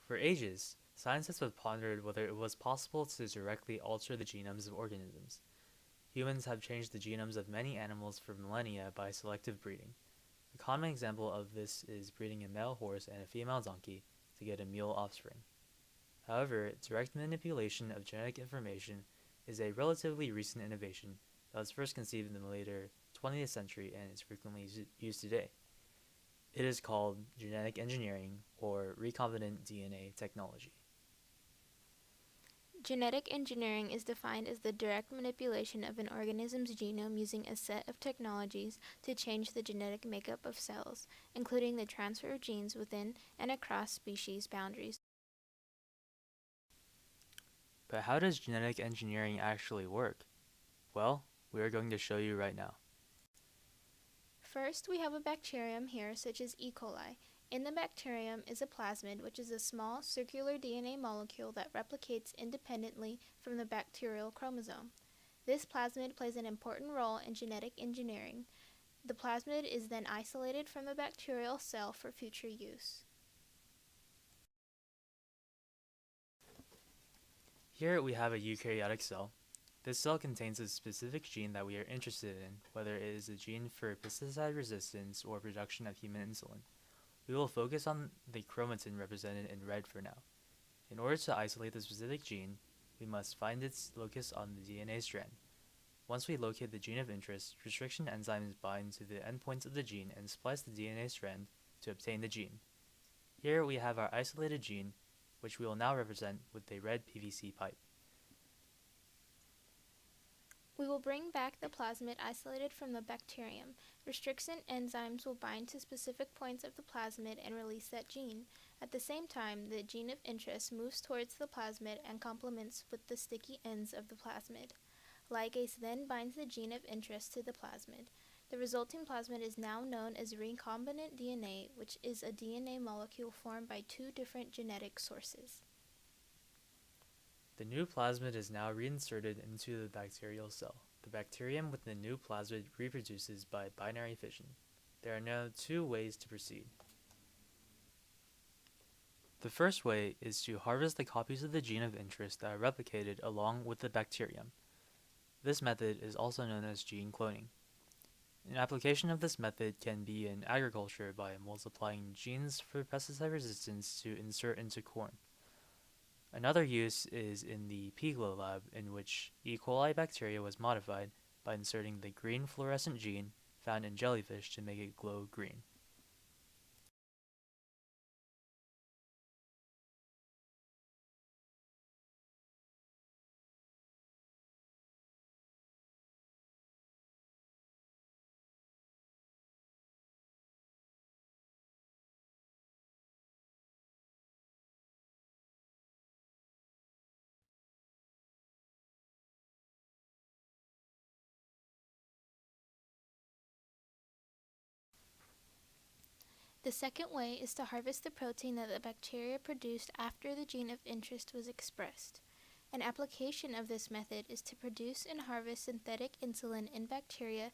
For ages, scientists have pondered whether it was possible to directly alter the genomes of organisms. Humans have changed the genomes of many animals for millennia by selective breeding. A common example of this is breeding a male horse and a female donkey to get a mule offspring. However, direct manipulation of genetic information is a relatively recent innovation that was first conceived in the later 20th century and is frequently used today. It is called genetic engineering or recombinant DNA technology. Genetic engineering is defined as the direct manipulation of an organism's genome using a set of technologies to change the genetic makeup of cells, including the transfer of genes within and across species boundaries. But how does genetic engineering actually work? Well, we are going to show you right now. First, we have a bacterium here, such as E. coli. In the bacterium is a plasmid, which is a small circular DNA molecule that replicates independently from the bacterial chromosome. This plasmid plays an important role in genetic engineering. The plasmid is then isolated from the bacterial cell for future use. Here we have a eukaryotic cell. This cell contains a specific gene that we are interested in, whether it is a gene for pesticide resistance or production of human insulin. We will focus on the chromatin represented in red for now. In order to isolate the specific gene, we must find its locus on the DNA strand. Once we locate the gene of interest, restriction enzymes bind to the endpoints of the gene and splice the DNA strand to obtain the gene. Here we have our isolated gene, which we will now represent with a red PVC pipe. We will bring back the plasmid isolated from the bacterium. Restriction enzymes will bind to specific points of the plasmid and release that gene. At the same time, the gene of interest moves towards the plasmid and complements with the sticky ends of the plasmid. Ligase then binds the gene of interest to the plasmid. The resulting plasmid is now known as recombinant DNA, which is a DNA molecule formed by two different genetic sources. The new plasmid is now reinserted into the bacterial cell. The bacterium with the new plasmid reproduces by binary fission. There are now two ways to proceed. The first way is to harvest the copies of the gene of interest that are replicated along with the bacterium. This method is also known as gene cloning. An application of this method can be in agriculture by multiplying genes for pesticide resistance to insert into corn. Another use is in the pea glow lab, in which E. coli bacteria was modified by inserting the green fluorescent gene found in jellyfish to make it glow green. The second way is to harvest the protein that the bacteria produced after the gene of interest was expressed. An application of this method is to produce and harvest synthetic insulin in bacteria